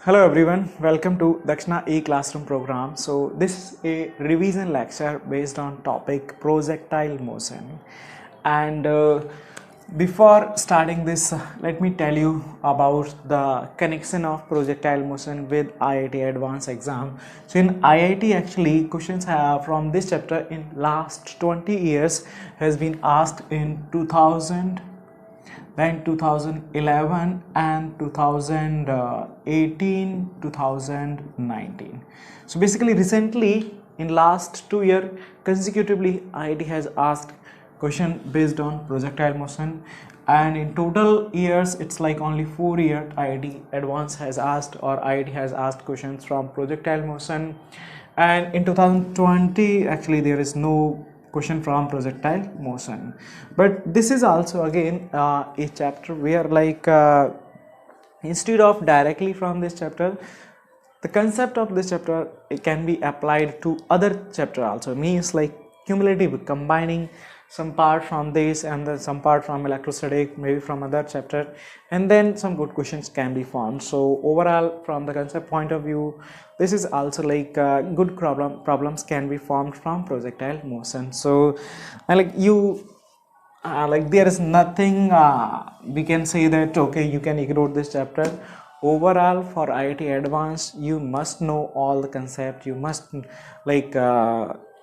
Hello everyone, welcome to Dakshina e-classroom program. So this is a revision lecture based on topic projectile motion. And before starting this, let me tell you about the connection of projectile motion with IIT Advanced exam. So in IIT actually questions have from this chapter in last 20 years has been asked in 2000, then 2011 and 2018, 2019. So basically recently in last 2 years consecutively IIT has asked question based on projectile motion, and in total years it's like only 4 years IIT Advanced has asked, or IIT has asked questions from projectile motion. And in 2020 actually there is no question from projectile motion, but this is also again a chapter where instead of directly from this chapter, the concept of this chapter it can be applied to other chapter also, means like cumulative, combining some part from this and then some part from electrostatic, maybe from other chapter, and then some good questions can be formed. So overall from the concept point of view, this is also like good problems can be formed from projectile motion. So like you like there is nothing we can say that okay you can ignore this chapter. Overall for IIT Advanced you must know all the concept, you must like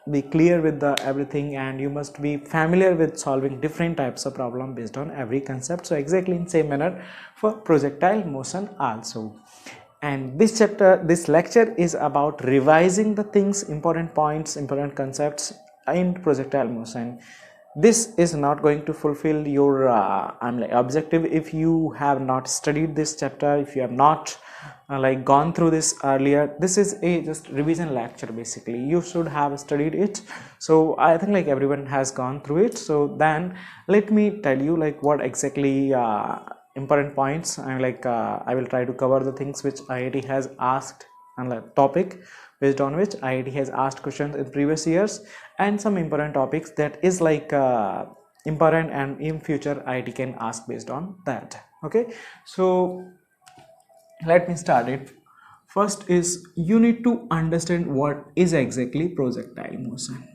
be clear with the everything, and you must be familiar with solving different types of problem based on every concept. So exactly in same manner for projectile motion also. And this chapter, this lecture is about revising the things, important points, important concepts in projectile motion. This is not going to fulfill your objective if you have not studied this chapter, if you have not gone through this earlier. This is a just revision lecture, basically you should have studied it. So I think like everyone has gone through it. So then let me tell you like what exactly important points, and I will try to cover the things which IIT has asked, and topic based on which IIT has asked questions in previous years, and some important topics that is important and in future IIT can ask based on that. Okay, so let me start it. First is you need to understand what is exactly projectile motion.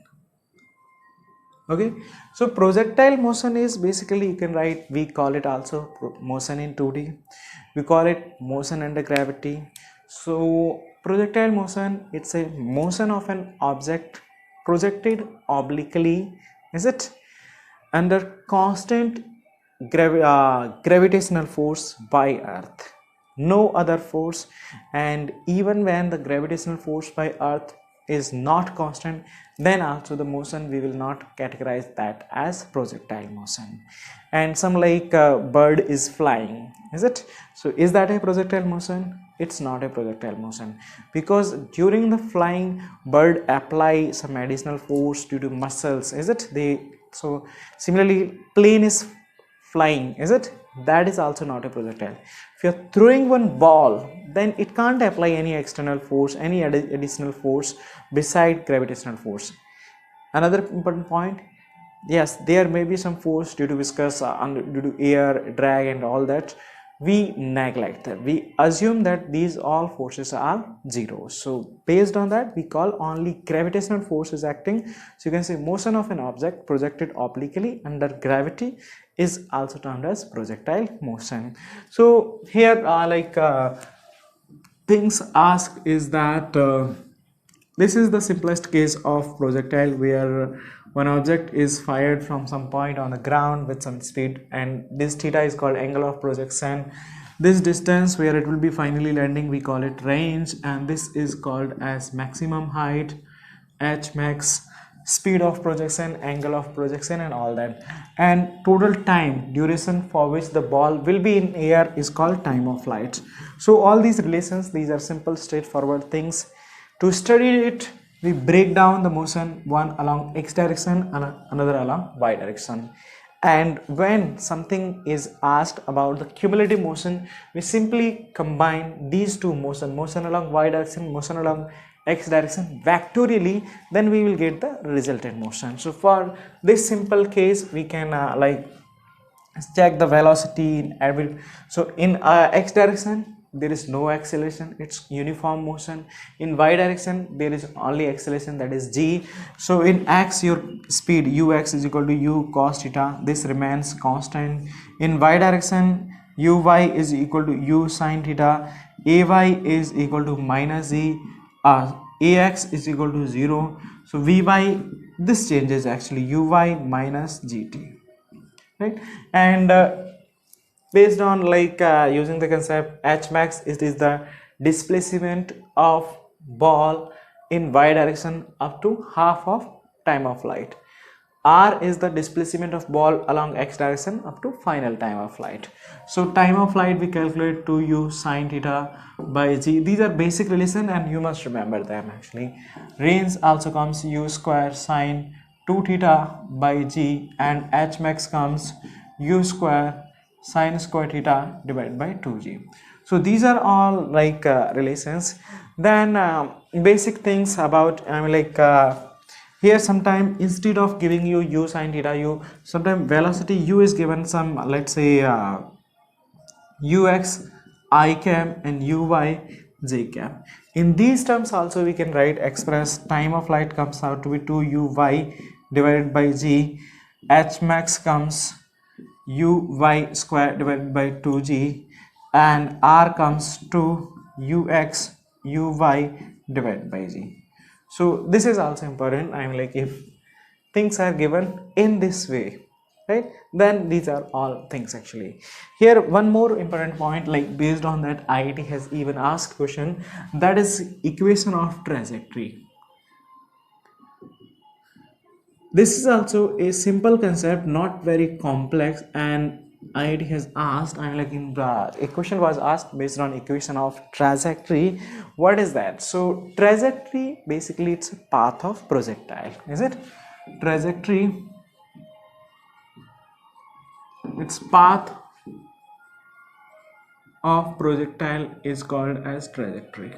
Okay, so projectile motion is basically, you can write, we call it also motion in 2D, we call it motion under gravity. So projectile motion, it's a motion of an object projected obliquely, is it, under constant gravitational force by earth, no other force. And even when the gravitational force by earth is not constant, then also the motion we will not categorize that as projectile motion. And some bird is flying, is it, so is that a projectile motion? It's not a projectile motion, because during the flying bird apply some additional force due to muscles, is it, so similarly plane is flying, is it, that is also not a projectile. If you're throwing one ball, then it can't apply any external force, any additional force beside gravitational force. Another important point, yes, there may be some force due to viscous due to air drag and all that, we neglect that, we assume that these all forces are zero. So based on that we call only gravitational force is acting. So you can say motion of an object projected obliquely under gravity is also termed as projectile motion. So here things asked is that this is the simplest case of projectile, where one object is fired from some point on the ground with some speed, and this theta is called angle of projection. This distance where it will be finally landing we call it range, and this is called as maximum height, h max, speed of projection, angle of projection, and all that. And total time duration for which the ball will be in air is called time of flight. So all these relations, these are simple straightforward things. To study it, we break down the motion, one along x direction and another along y direction. And when something is asked about the cumulative motion, we simply combine these two motion along y direction, motion along x direction vectorially, then we will get the resultant motion. So for this simple case, we can check the velocity in every, so in x direction there is no acceleration, it's uniform motion. In y direction there is only acceleration, that is g. So in x, your speed ux is equal to u cos theta, this remains constant. In y direction uy is equal to u sin theta, ay is equal to minus z, ax is equal to 0. So vy, this changes actually, uy minus gt, right? And based on using the concept h max, it is the displacement of ball in y direction up to half of time of light. R is the displacement of ball along x direction up to final time of flight. So time of flight we calculate 2u sin theta by g. These are basic relation and you must remember them actually. Range also comes u square sin 2 theta by g, and h max comes u square sin square theta divided by 2g. So these are all relations. Then basic things about here sometime instead of giving you u sin theta, you sometime velocity u is given some, let's say ux I cap and uy j cap. In these terms also we can write, express time of flight comes out to be 2uy divided by g, h max comes uy square divided by 2g, and r comes to ux uy divided by g. So this is also important. I mean, if things are given in this way, right, then these are all things actually. Here one more important point, based on that IIT has even asked question, that is equation of trajectory. This is also a simple concept, not very complex, and IIT has asked, a question was asked based on equation of trajectory. What is that? So trajectory, basically it's a path of projectile, is it? Trajectory, its path of projectile is called as trajectory.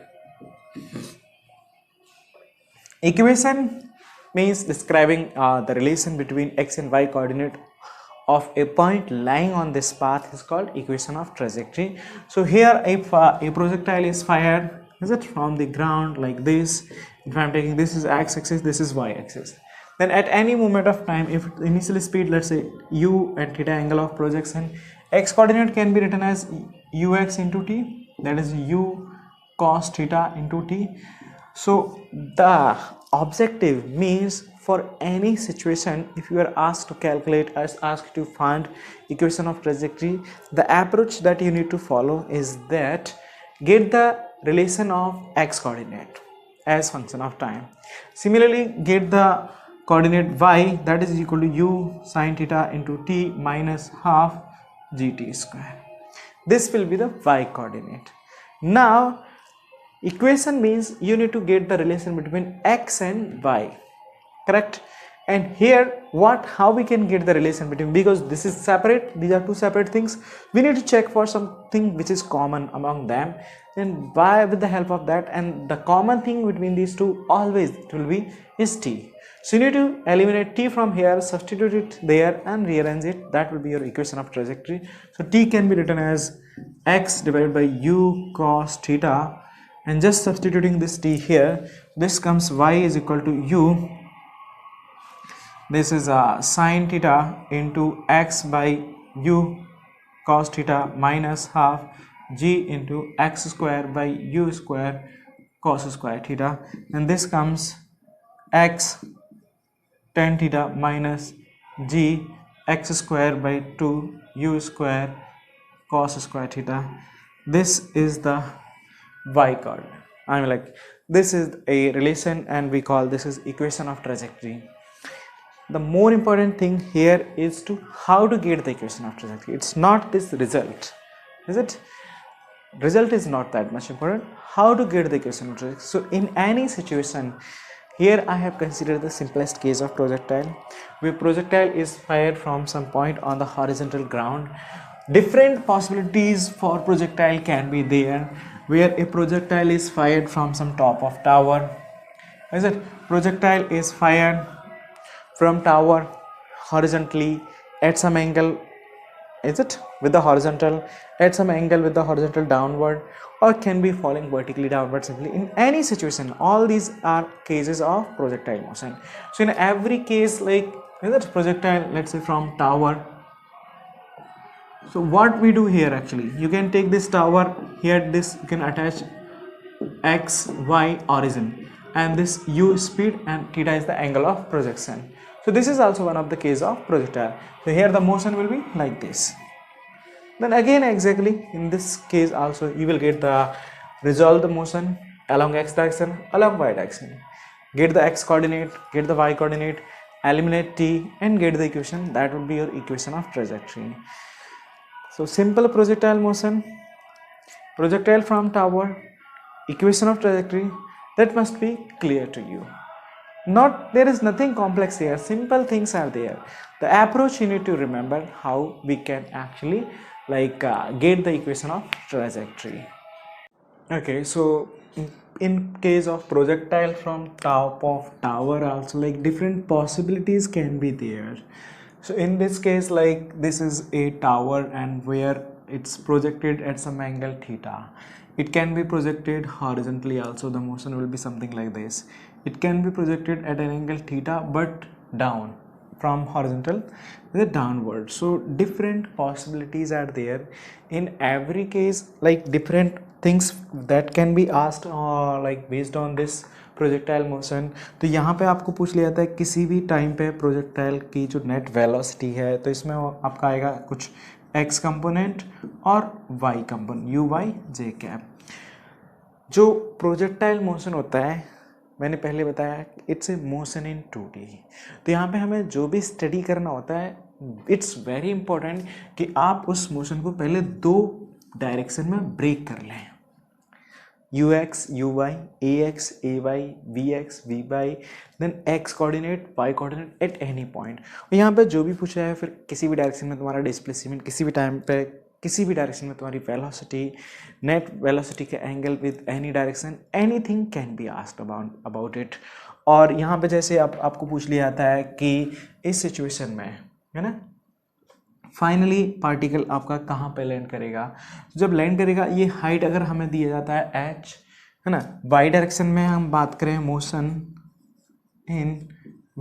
Equation means describing the relation between x and y coordinate of a point lying on this path is called equation of trajectory. So here if a projectile is fired, is it, from the ground like this, if I am taking, this is x-axis, this is y-axis, then at any moment of time, if initial speed, let's say u and theta angle of projection, x coordinate can be written as ux into t, that is u cos theta into t. So the objective means, for any situation, if you are asked to calculate, as asked to find equation of trajectory, the approach that you need to follow is that get the relation of x coordinate as function of time. Similarly, get the coordinate y, that is equal to u sin theta into t minus half gt square. This will be the y coordinate. Now equation means you need to get the relation between x and y, correct? And here how we can get the relation between, because this is separate, these are two separate things, we need to check for something which is common among them, and by with the help of that, and the common thing between these two always it will be is t. So you need to eliminate t from here, substitute it there and rearrange it, that will be your equation of trajectory. So t can be written as x divided by u cos theta, and just substituting this t here, this comes y is equal to u, this is sin theta into x by u cos theta minus half g into x square by u square cos square theta, and this comes x tan theta minus g x square by 2 u square cos square theta. This is the y coordinate. This is a relation and we call this is equation of trajectory. The more important thing here is to how to get the equation of trajectory. It's not this result, is it? Result is not that much important. How to get the equation of trajectory? So in any situation, here I have considered the simplest case of projectile, where projectile is fired from some point on the horizontal ground. Different possibilities for projectile can be there, where a projectile is fired from some top of tower, is it? Projectile is fired from tower horizontally at some angle is it, with the horizontal at some angle with the horizontal downward, or can be falling vertically downward simply. In any situation, all these are cases of projectile motion. So in every case, like is it projectile, let's say from tower. So what we do here, actually you can take this tower here, this you can attach x y origin, and this u speed, and theta is the angle of projection. So this is also one of the case of projectile. So here the motion will be like this. Then again exactly in this case also you will get the resolve the motion along x direction, along y direction, get the x coordinate, get the y coordinate, eliminate t, and get the equation. That would be your equation of trajectory. So simple projectile motion, projectile from tower, equation of trajectory, that must be clear to you. Not, there is nothing complex here, simple things are there. The approach you need to remember how we can actually get the equation of trajectory. Okay, so in case of projectile from top of tower also, like different possibilities can be there. So in this case, like this is a tower and where it's projected at some angle theta. It can be projected horizontally also, the motion will be something like this. It can be projected at an angle theta but down, from horizontal the downward. So different possibilities are there. In every case, like different things that can be asked like based on this projectile motion. तो यहाँ पे आपको पूछ लिया जाता है किसी भी टाइम पे प्रोजेक्टाइल की जो नेट वेलोसिटी है, तो इसमें आपका आएगा कुछ x कंपोनेंट और y component u y j cap. जो प्रोजेक्टाइल मोशन होता है मैंने पहले बताया it's a motion in 2D. तो यहाँ पे हमें जो भी स्टडी करना होता है इट्स वेरी इंपॉर्टेंट कि आप उस मोशन को पहले दो डायरेक्शन में ब्रेक कर लें. ux uy, ax ay, vx vy, then x coordinate y coordinate at any point. और यहाँ पे जो भी पूछा है फिर किसी भी डायरेक्शन में तुम्हारा डिस्प्लेसमेंट, किसी भी टाइम पे किसी भी डायरेक्शन में तुम्हारी वेलोसिटी, नेट वेलोसिटी के angle with any direction, anything can be asked about it. और यहाँ पे जैसे आपको पूछ लिया जाता है कि इस सिचुएशन में है ना फाइनली पार्टिकल आपका कहाँ पे लैंड करेगा. जब लैंड करेगा ये हाइट अगर हमें दिया जाता है h है ना, y डायरेक्शन में हम बात करें मोशन इन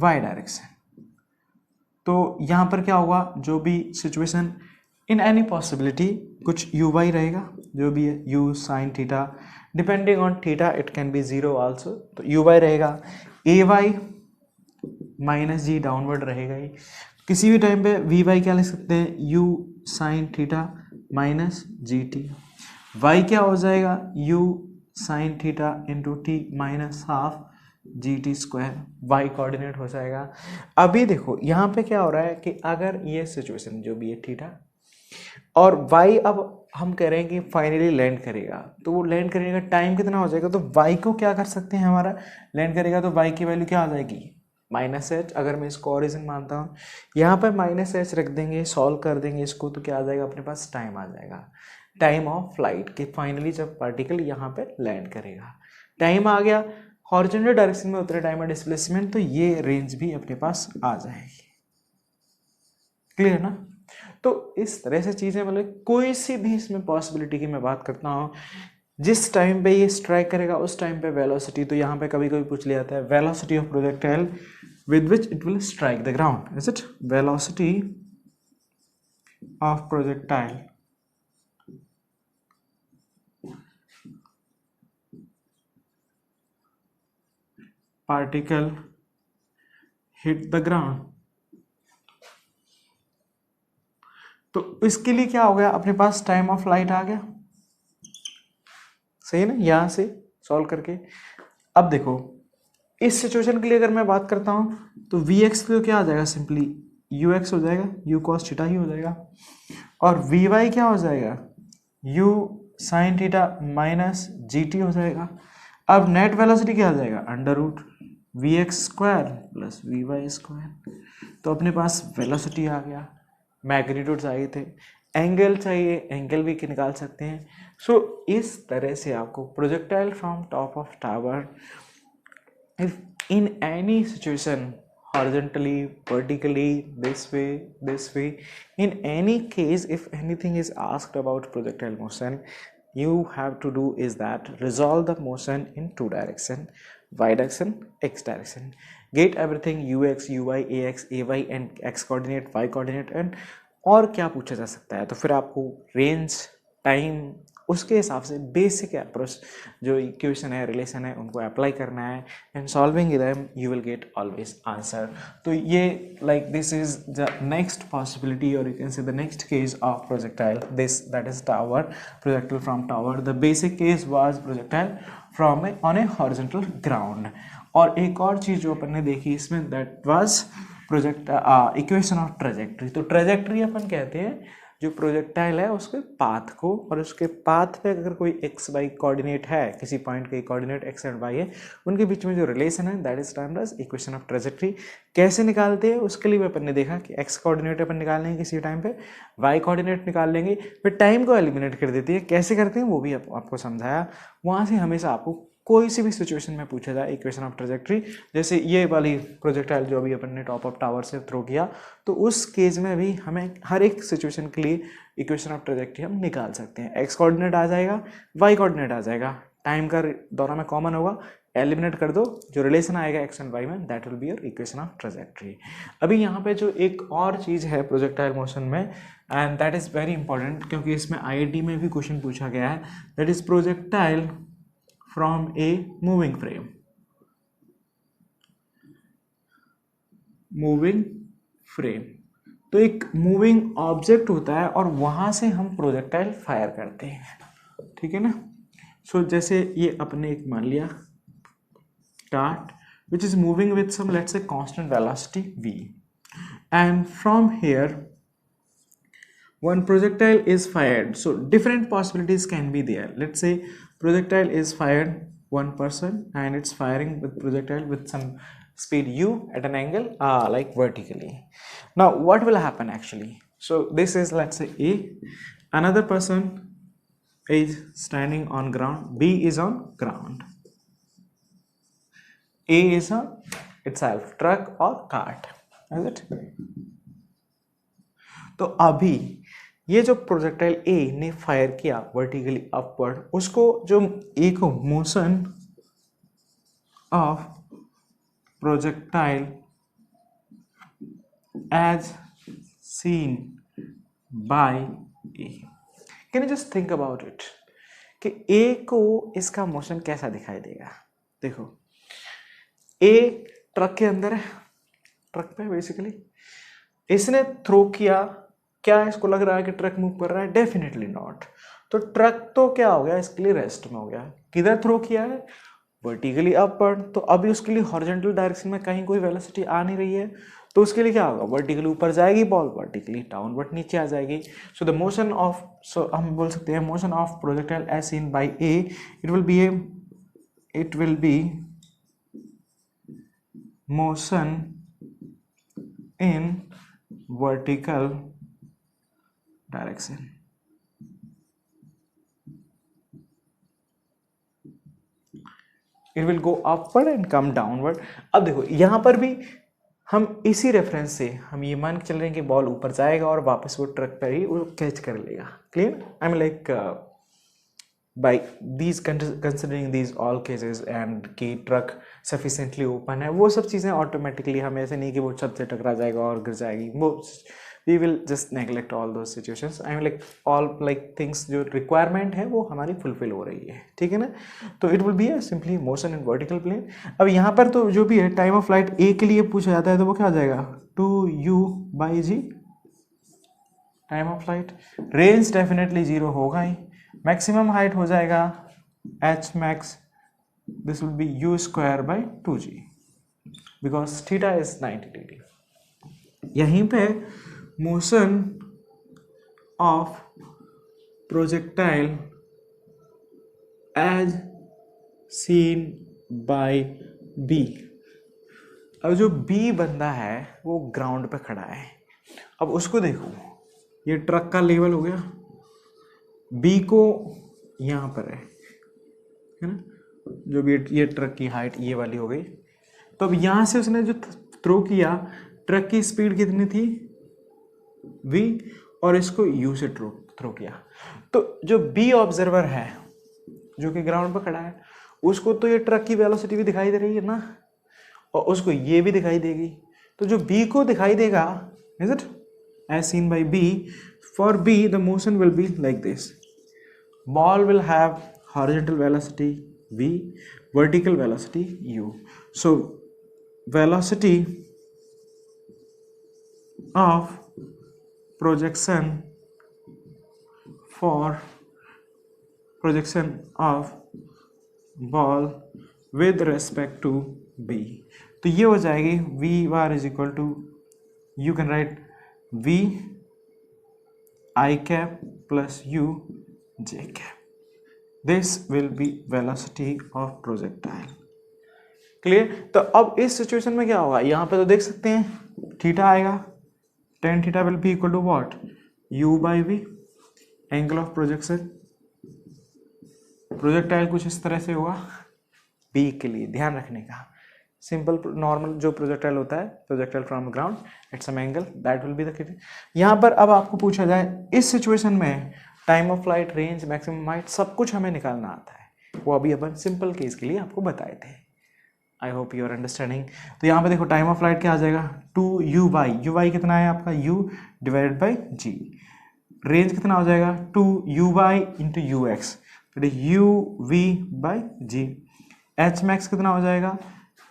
y डायरेक्शन, तो यहाँ पर क्या होगा जो भी सिचुएशन इन एनी पॉसिबिलिटी कुछ u y रहेगा जो भी है u sin theta, depending on theta it can be zero also. तो u y रहेगा, a y minus g downward रहेगा ही. किसी भी टाइम पे वी वाई क्या लिख सकते हैं u sine theta minus g t. Y क्या हो जाएगा u sine theta into t minus half g t square. Y coordinate हो जाएगा. अभी देखो यहाँ पे क्या हो रहा है कि अगर ये सिचुएशन जो भी है थीटा और वाई अब हम कह रहे हैं कि फाइनली लैंड करेगा, तो वो लैंड करने का टाइम कितना हो जाएगा. तो वाई को क्या कर सकते हैं, हमारा लैंड करेगा तो वाई की वैल्यू क्या आ जाएगी माइनस एच. अगर मैं इसको ऑरिजिन मानता हूँ यहाँ पर माइनस एच रख देंगे, सॉल्व कर देंगे इसको, तो क्या आ जाएगा अपने पास टाइम आ जाएगा, टाइम ऑफ फ्लाइट कि फाइनली जब पार्टिकल यहाँ पे लैंड करेगा. टाइम आ गया, हॉरिजॉन्टल डायरेक्शन में उतने टाइम में डिस्प्लेसमेंट, तो ये रेंज भी अपने पास आ जाएगी. क्लियर ना. तो इस तरह से चीज़ें मतलब कोई सी भी इसमें पॉसिबिलिटी की मैं बात करता हूँ जिस टाइम पे ये स्ट्राइक करेगा उस टाइम पे वेलोसिटी. तो यहाँ पे कभी कभी पूछ लिया जाता है velocity of projectile with which it will strike the ground. Is it velocity of projectile particle hit the ground. तो इसके लिए क्या हो गया अपने पास टाइम ऑफ फ्लाइट आ गया. सही है ना, यहाँ से सॉल्व करके. अब देखो इस सिचुएशन के लिए अगर मैं बात करता हूँ तो वी एक्स तो क्या आ जाएगा सिंपली यू एक्स हो जाएगा, यू कॉस थीटा ही हो जाएगा. और वी वाई क्या हो जाएगा u sine theta minus g t हो जाएगा. अब नेट वेलोसिटी क्या आ जाएगा under root v x square plus v y square. तो अपने पास वेलोसिटी आ गया, मैग्नीट्यूड चाहिए थे, एंगल चाहिए, एंगल भी निकाल सकते हैं. सो इस तरह से आपको projectile from top of tower if in any situation horizontally, vertically, this way. In any case, if anything is asked about projectile motion, you have to do is that resolve the motion in two direction, y direction, x direction. Get everything ux, uy, ax, ay and x coordinate, y coordinate and और क्या पूछा जा सकता है। तो फिर आपको range, time, उसके हिसाब से बेसिक अप्रोच जो इक्वेशन है, रिलेशन है, उनको अप्लाई करना है and solving them you will get always answer. तो ये like this is the next possibility और you can say the next case of projectile, this that is tower, projectile from tower. The basic case was projectile from on a horizontal ground. और एक और चीज़ जो अपन ने देखी इसमें that was project equation of trajectory. तो ट्रेजेक्ट्री अपन कहते हैं जो प्रोजेक्टाइल है उसके पाथ को, और उसके पाथ पे अगर कोई एक्स वाई कोऑर्डिनेट है, किसी पॉइंट के कोऑर्डिनेट एक्स एंड वाई है, उनके बीच में जो रिलेशन है that is termed as equation of trajectory. कैसे निकालते हैं उसके लिए अपन ने देखा कि एक्स कोऑर्डिनेट अपन निकाल लेंगे किसी टाइम पे, वाई कोऑर्डिनेट निकाल लेंगे, फिर टाइम को एलिमिनेट कर देती है। कैसे करते हैं वो भी आपको समझाया। वहाँ से हमेशा आपको कोई सी भी सिचुएशन में पूछा जाए इक्वेशन ऑफ ट्रेजेक्ट्री, जैसे ये वाली प्रोजेक्टाइल जो अभी अपन ने टॉप ऑफ टावर से थ्रो किया, तो उस केस में भी हमें हर एक सिचुएशन के लिए इक्वेशन ऑफ ट्रेजेक्ट्री हम निकाल सकते हैं। एक्स कोऑर्डिनेट आ जाएगा, वाई कोऑर्डिनेट आ जाएगा, टाइम का दोनों में कॉमन होगा, एलिमिनेट कर दो, जो रिलेशन आएगा एक्स एंड वाई में that will be your equation of trajectory. अभी यहाँ पे जो एक और चीज़ है प्रोजेक्टाइल मोशन में and that is very important, क्योंकि इसमें IIT में भी क्वेश्चन पूछा गया है, that is projectile from a moving frame, moving frame। तो एक मूविंग ऑब्जेक्ट होता है और वहां से हम प्रोजेक्टाइल फायर करते हैं, ठीक है ना। सो जैसे ये अपने एक मान लिया dart which is moving with some let's say constant velocity v, and from here one projectile is fired. So different possibilities can be there. Let's say projectile is fired one person and it's firing with projectile with some speed u at an angle like vertically. Now what will happen actually? So this is let's say A, another person is standing on ground, B is on ground, A is on itself truck or cart, is it? तो अभी ये जो projectile ए ने fire किया vertically upward, उसको जो एक motion of projectile as seen by A, can you just think about it कि ए को इसका मोशन कैसा दिखाई देगा। देखो ए ट्रक के अंदर है, ट्रक पे बेसिकली इसने थ्रो किया, क्या इसको लग रहा है कि ट्रक मूव कर रहा है? Definitely not. तो ट्रक तो क्या हो गया, इसके लिए रेस्ट में हो गया। किधर थ्रो किया है? Vertically upward. तो अभी उसके लिए हॉरिजॉन्टल डायरेक्शन में कहीं कोई वेलोसिटी आ नहीं रही है, तो उसके लिए क्या होगा, वर्टिकली ऊपर जाएगी बॉल, वर्टिकली डाउनवर्ड नीचे आ जाएगी। So the motion of, so हम बोल सकते हैं motion of projectile as seen by A, it will be motion in vertical direction. It will go upward and come downward. अब देखो यहां पर भी हम इसी रेफरेंस से हम ये मान के चल रहे हैं कि बॉल ऊपर जाएगा और वापस वो ट्रक पर ही वो कैच कर लेगा। Clear? I mean like by these considering these all cases and कि ट्रक sufficiently open है, वो सब चीज़ें ऑटोमेटिकली, हम ऐसे नहीं कि वो सबसे टकरा जाएगा और गिर जाएगी, वो we will just neglect all those situations. I mean like all like things जो requirement है वो हमारी fulfill हो रही है, ठीक है ना। तो it will be a simply motion in vertical plane। अब यहाँ पर तो जो भी है टाइम ऑफ फ्लाइट ए के लिए पूछा जाता है, तो वो क्या हो जाएगा 2u/g time of flight. Range definitely 0 होगा ही, मैक्सिमम हाइट हो जाएगा h max, this will be u²/2g because theta is 90 degree. यहीं पे motion of projectile as seen by B. अब जो बी बंदा है वो ग्राउंड पे खड़ा है, अब उसको देखो, ये ट्रक का लेवल हो गया, बी को यहाँ पर है ना, जो भी ये ट्रक की हाइट ये वाली हो गई। तो अब यहाँ से उसने जो थ्रो किया, ट्रक की स्पीड कितनी थी v, और इसको u से थ्रो किया। तो जो b ऑब्जर्वर है जो कि ग्राउंड पर खड़ा है, उसको तो ये ट्रक की वेलोसिटी भी दिखाई दे रही है ना, और उसको ये भी दिखाई देगी। तो जो b को दिखाई देगा, is it as seen by b, for b the motion will be like this. Ball will have horizontal velocity v, vertical velocity u. So velocity of projection of ball with respect to b, तो ये हो जाएगी v bar is equal to, you can write v I cap plus u j cap. This will be velocity of projectile. Clear? तो अब इस situation में क्या होगा, यहाँ पे तो देख सकते हैं थीटा आएगा, tan theta will be equal to what, u by v, angle of projection projectile कुछ इस तरह से होगा b के लिए, ध्यान रखने का। सिंपल नॉर्मल जो प्रोजेक्टाइल होता है, projectile from ground at some angle, that will be the case. यहाँ पर अब आपको पूछा जाए इस सिचुएशन में time of flight, range, maximum height, सब कुछ हमें निकालना आता है, वो अभी अपन सिंपल केस के लिए आपको बताए थे। I hope you are understanding. तो यहाँ पे देखो टाइम ऑफ फ्लाइट क्या आ जाएगा, 2u/, u कितना है आपका, u divided by g। Range कितना हो जाएगा, 2u/, into ux, uv/g। H max कितना हो जाएगा,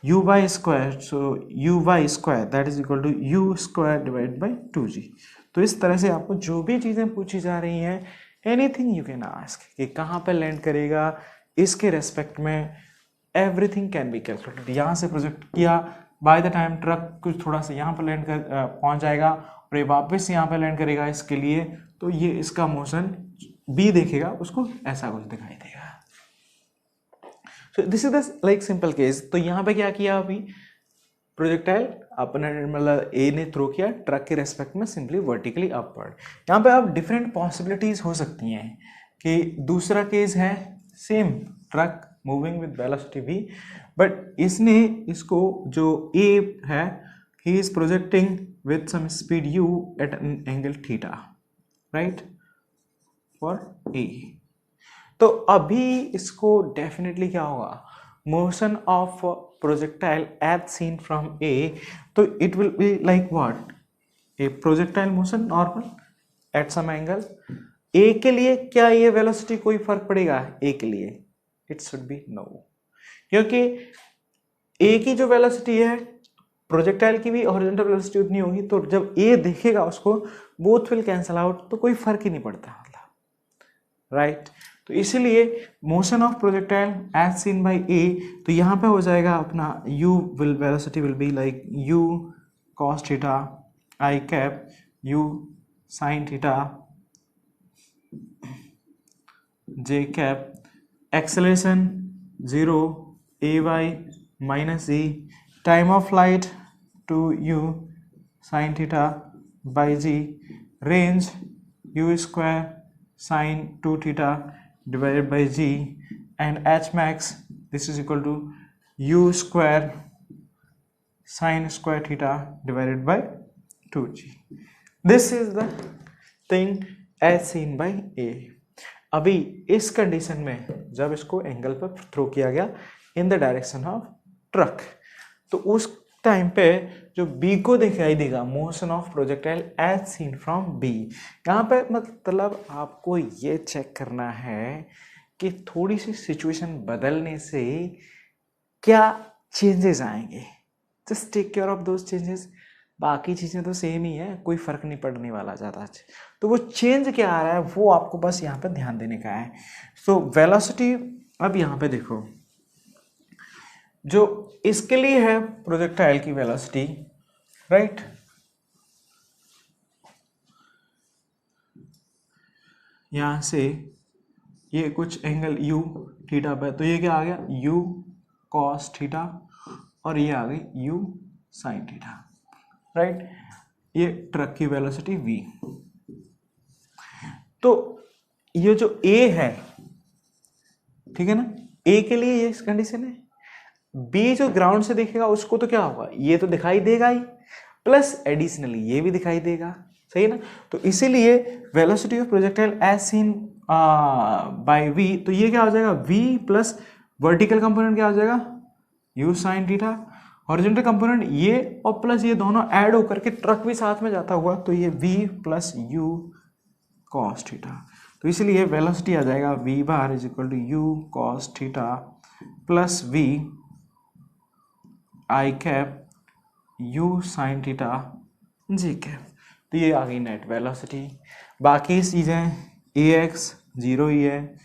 u by square, so u by square that is equal to u square divided by 2g। तो इस तरह से आपको जो भी चीज़ें पूछी जा रही हैं, एनीथिंग यू कैन आस्क कि कहाँ पर लैंड करेगा, इसके रेस्पेक्ट में एवरीथिंग कैन बी कैलकुलेटेड। यहाँ से प्रोजेक्ट किया, बाय द टाइम ट्रक कुछ थोड़ा सा यहाँ पर लैंड कर पहुँच जाएगा और ये वापस यहाँ पर लैंड करेगा इसके लिए, तो ये इसका मोशन बी देखेगा, उसको ऐसा कुछ दिखाई देगा। सो this is the like simple case. तो यहाँ पे क्या किया, अभी प्रोजेक्टाइल अपने मतलब ए ने थ्रो किया ट्रक के रेस्पेक्ट में सिंपली वर्टिकली अपवर्ड। यहाँ पे अब डिफरेंट पॉसिबिलिटीज हो सकती हैं कि दूसरा केस है same truck moving with velocity v, but इसने इसको जो ए है, he is projecting with some speed u at an angle theta, right, for A. तो अभी इसको डेफिनेटली क्या होगा, motion of projectile as seen from A, तो it will be like what, a projectile motion normal at some angle. A के लिए क्या ये वेलोसिटी कोई फर्क पड़ेगा, ए के लिए इट शुड बी नो, क्योंकि ए की जो वेलोसिटी है प्रोजेक्टाइल की भी हॉरिजॉन्टल वेलोसिटी उतनी होगी, तो जब ए देखेगा उसको बोथ विल कैंसल आउट, तो कोई फर्क ही नहीं पड़ता, मतलब राइट। तो इसीलिए motion of projectile as seen by A, तो यहाँ पे हो जाएगा अपना u will velocity will be like u cos theta I cap u sin theta j cap, acceleration 0 ay minus e, time of flight 2u sin theta by g, range u square sin 2 theta divided by g, and h max this is equal to u square sin square theta divided by 2g. This is the thing as seen by a। अभी इस condition में जब इसको angle पर throw किया गया in the direction of truck, तो उस टाइम पे जो बी को दिखाई देगा motion of projectile as seen from B. यहाँ पे मतलब आपको ये चेक करना है कि थोड़ी सी सिचुएशन बदलने से क्या चेंजेस आएंगे, just take care of those changes. बाकी चीज़ें तो सेम ही है, कोई फर्क नहीं पड़ने वाला ज़्यादा। तो वो चेंज क्या आ रहा है वो आपको बस यहाँ पे ध्यान देने का है। सो वेलोसिटी, अब यहाँ पे देखो जो इसके लिए है प्रोजेक्टाइल की वेलोसिटी, राइट, यहां से ये कुछ एंगल u थीटा पे, तो ये क्या आ गया u cos थीटा, और ये आ गई u sin थीटा, राइट। ये ट्रक की वेलोसिटी v। तो ये जो a है, ठीक है ना, a के लिए ये कंडीशन है, बी जो ग्राउंड से दिखेगा उसको तो क्या होगा, ये तो दिखाई देगा ही, प्लस एडिशनली ये भी दिखाई देगा, सही है ना। तो इसीलिए velocity of projectile as seen by V, तो ये क्या हो जाएगा, वी प्लस वर्टिकल कंपोनेंट क्या हो जाएगा, u sine theta, horizontal component ये और प्लस ये दोनों ऐड होकर के ट्रक भी साथ में जाता हुआ, तो ये v plus u cos theta. तो इसलिए वेलोसिटी आ जाएगा v bar is equal to u cos theta plus v i cap u sine theta j cap. तो ये आ गई नेट वेलोसिटी। बाकी चीज़ें ए एक्स जीरो ही है,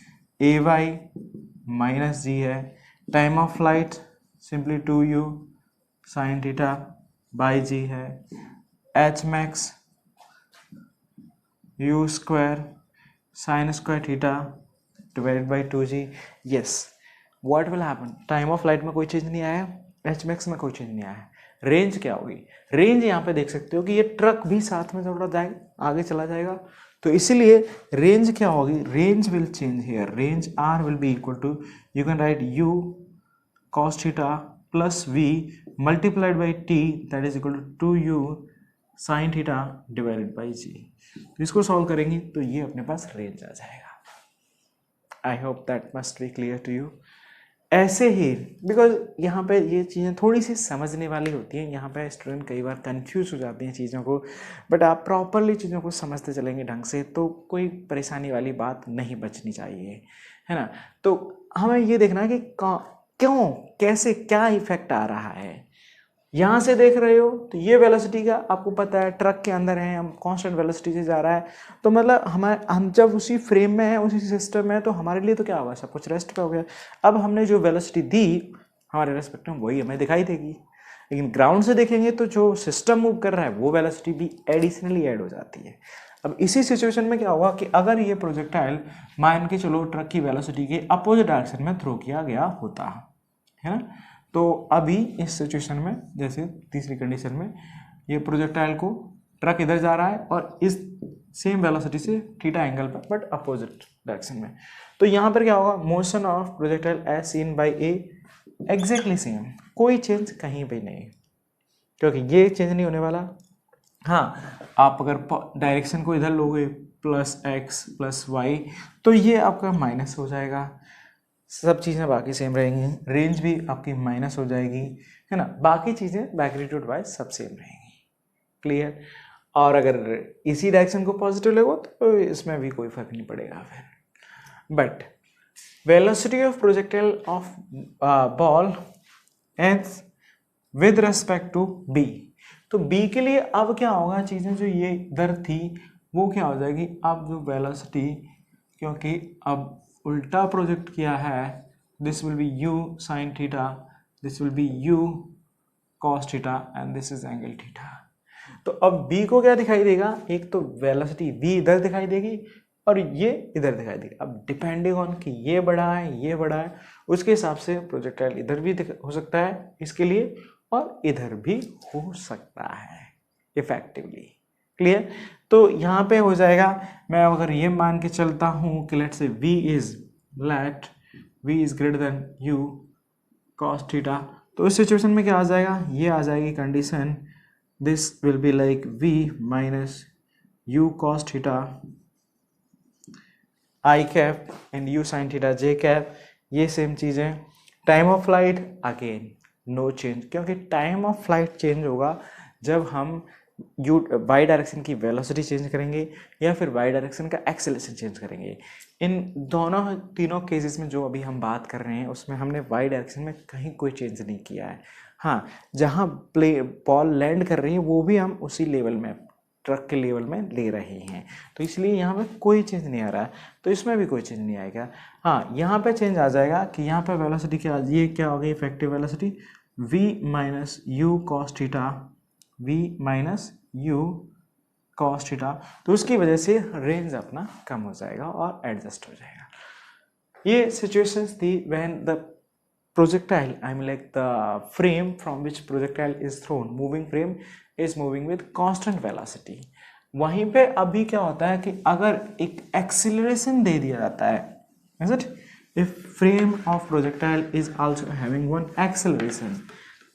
ए वाई माइनस जी है, time of flight simply 2u sine theta by g है, h max u square sine square theta divided by 2g। Yes, what will happen, time of flight में कोई change नहीं आया, H max में कोई change नहीं आया। रेंज क्या होगी, रेंज यहाँ पे देख सकते हो कि ये ट्रक भी साथ में थोड़ा जाएगा, आगे चला जाएगा, तो इसीलिए रेंज क्या होगी, range will change here, range R will be equal to, you can write u cos theta plus v multiplied by t that is equal to 2u sine theta divided by g। तो इसको solve करेंगे तो ये अपने पास range आ जाएगा। I hope that must be clear to you. ऐसे ही बिकॉज यहाँ पे ये चीज़ें थोड़ी सी समझने वाली होती हैं, यहाँ पे स्टूडेंट कई बार कंफ्यूज हो जाते हैं चीज़ों को, बट आप प्रॉपरली चीज़ों को समझते चलेंगे ढंग से तो कोई परेशानी वाली बात नहीं बचनी चाहिए, है ना। तो हमें ये देखना है कि क्यों, कैसे, क्या इफेक्ट आ रहा है। यहाँ से देख रहे हो तो ये वेलोसिटी का आपको पता है, ट्रक के अंदर है, हम कांस्टेंट वेलोसिटी से जा रहा है, तो मतलब हम जब उसी फ्रेम में है, उसी सिस्टम में है, तो हमारे लिए तो क्या होगा, सब कुछ रेस्ट पे हो गया। अब हमने जो वेलोसिटी दी हमारे रेस्पेक्ट में वही हमें दिखाई देगी, लेकिन ग्राउंड से देखेंगे तो जो सिस्टम मूव कर रहा है वो वेलोसिटी भी एडिशनली ऐड हो जाती है। अब इसी सिचुएशन में क्या होगा कि अगर ये प्रोजेक्टाइल मान के चलो ट्रक की वेलोसिटी के अपोजिट डायरेक्शन में थ्रो किया गया होता है ना, तो अभी इस सिचुएशन में जैसे तीसरी कंडीशन में ये प्रोजेक्टाइल को ट्रक इधर जा रहा है और इस सेम वेलोसिटी से थीटा एंगल पर बट अपोजिट डायरेक्शन में, तो यहाँ पर क्या होगा, motion of projectile as seen by A exactly same, कोई चेंज कहीं पे नहीं, क्योंकि ये चेंज नहीं होने वाला। हाँ, आप अगर डायरेक्शन को इधर लोगे प्लस एक्स प्लस वाई तो ये आपका माइनस हो जाएगा, सब चीज़ें बाकी सेम रहेंगी, रेंज भी आपकी माइनस हो जाएगी, है ना, बाकी चीज़ें मैग्नीट्यूड वाइज सब सेम रहेंगी। क्लियर। और अगर इसी डायरेक्शन को पॉजिटिव लगो तो इसमें भी कोई फर्क नहीं पड़ेगा फिर। But velocity of projectile of ball as with respect to B, तो बी के लिए अब क्या होगा, चीज़ें जो ये इधर थी वो क्या हो जाएगी, अब जो वेलोसिटी, क्योंकि अब उल्टा प्रोजेक्ट किया है, this will B you sine theta, this will B you cos theta and this is angle theta. तो अब बी को क्या दिखाई देगा, एक तो वेलोसिटी v इधर दिखाई देगी और ये इधर दिखाई देगी। अब डिपेंडिंग ऑन कि ये बड़ा है ये बड़ा है, उसके हिसाब से प्रोजेक्टाइल इधर भी हो सकता है इसके लिए और इधर भी हो सकता है इफेक्टिवली। क्लियर। तो यहाँ पे हो जाएगा, मैं अगर ये मान के चलता हूँ कि लेट से v is greater than u cos theta, तो इस सिचुएशन में क्या आ जाएगा, ये आ जाएगी condition, this will be like v minus u cos theta i cap and u sin theta j cap. ये सेम चीज़ें, time of flight again no change, क्योंकि टाइम ऑफ फ्लाइट चेंज होगा जब हम वाई डायरेक्शन की velocity change करेंगे या फिर वाई डायरेक्शन का एक्सेलरेशन चेंज करेंगे। इन दोनों तीनों केसेस में जो अभी हम बात कर रहे हैं उसमें हमने वाई डायरेक्शन में कहीं कोई चेंज नहीं किया है। हाँ, जहाँ बॉल लैंड कर रही है वो भी हम उसी लेवल में, ट्रक के लेवल में ले रहे हैं, तो इसलिए यहाँ पे कोई चेंज नहीं आ रहा है, तो इसमें भी कोई चेंज नहीं आएगा। हाँ, यहाँ पे चेंज आ जाएगा कि यहाँ पे वेलोसिटी क्या, ये क्या हो गई effective velocity v minus you cos theta, v minus you cos theta, तो उसकी वजह से रेंज अपना कम हो जाएगा और एडजस्ट हो जाएगा। ये सिचुएशंस थी when the projectile, I mean like the frame from which projectile is thrown, moving frame is moving with constant velocity। वहीं पे अभी क्या होता है कि अगर एक एक्सीलरेशन दे दिया जाता है, is it? If frame of projectile is also having one acceleration,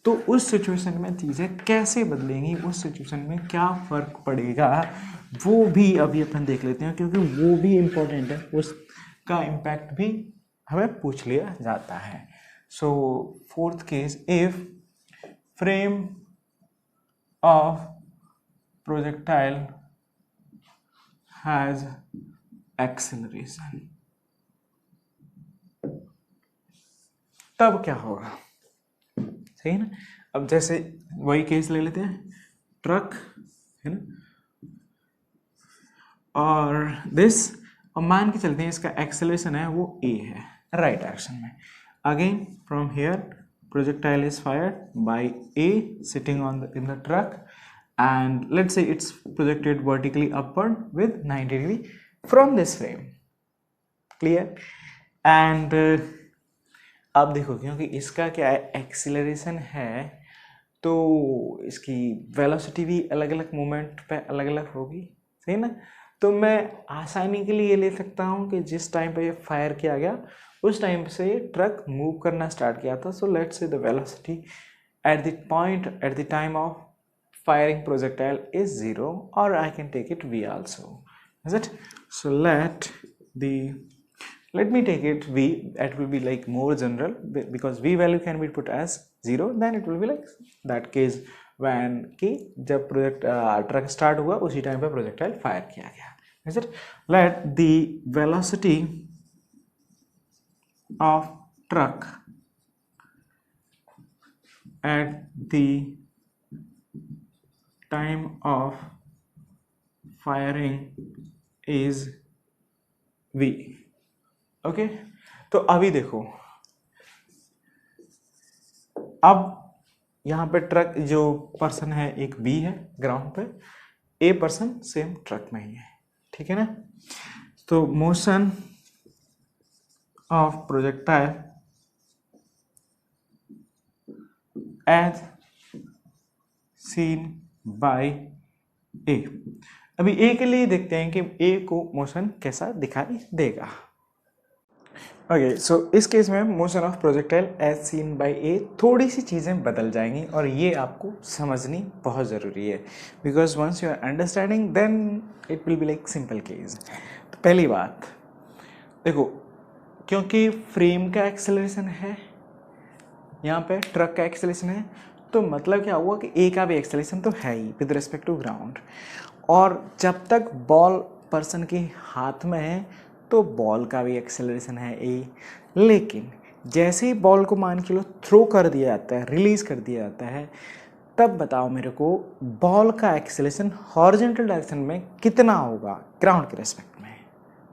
तो उस सिचुएशन में चीज़ें कैसे बदलेंगी, उस सिचुएशन में क्या फ़र्क पड़ेगा, वो भी अभी अपन देख लेते हैं, क्योंकि वो भी इम्पोर्टेंट है, उसका इम्पैक्ट भी हमें पूछ लिया जाता है. So fourth case, if frame of projectile has acceleration, तब क्या होगा. सही है ना. अब जैसे वही केस ले लेते हैं, ट्रक है ना, और दिस, और मान के चलते हैं इसका एक्सेलरेशन है वो a है राइट डायरेक्शन में. Again from here projectile is fired by a sitting on in the truck, and let's say it's projected vertically upward with 90 degree from this frame. Clear? And अब देखो, क्योंकि इसका क्या है, एक्सीलरेशन है, तो इसकी वेलोसिटी भी अलग अलग मोमेंट पे अलग अलग होगी. सही ना. तो मैं आसानी के लिए ये ले सकता हूँ कि जिस टाइम पे ये फायर किया गया उस टाइम से ये ट्रक मूव करना स्टार्ट किया था. So let's say the velocity at the point at the time of firing projectile is 0, or I can take it v also. Is it? So let me take it v. That will be like more general, because v value can be put as 0. Then it will be like that case when कि जब project truck start हुआ उसी time पे projectile fire किया गया. Is it? Let the velocity of truck at the time of firing is v. Okay. तो अभी देखो, अब यहाँ पे ट्रक जो पर्सन है एक b है ग्राउंड पे, a पर्सन सेम ट्रक में ही है. ठीक है ना. तो motion of projectile as seen by A. अभी ए के लिए देखते हैं कि ए को मोशन कैसा दिखाई देगा. ओके. सो इस केस में motion of projectile as seen by A, थोड़ी सी चीज़ें बदल जाएंगी और ये आपको समझनी बहुत ज़रूरी है, because once you are understanding then it will be like simple case. तो पहली बात देखो, क्योंकि फ्रेम का एक्सेलरेशन है, यहाँ पे ट्रक का एक्सेलरेशन है, तो मतलब क्या हुआ कि ए का भी एक्सेलरेशन तो है ही विद रिस्पेक्ट टू ग्राउंड. और जब तक बॉल पर्सन के हाथ में है तो बॉल का भी एक्सेलरेशन है ए. लेकिन जैसे ही बॉल को मान के लो थ्रो कर दिया जाता है, रिलीज कर दिया जाता है, तब बताओ मेरे को बॉल का एक्सेलरेशन हॉरिजॉन्टल डायरेक्शन में कितना होगा ग्राउंड के रेस्पेक्ट में.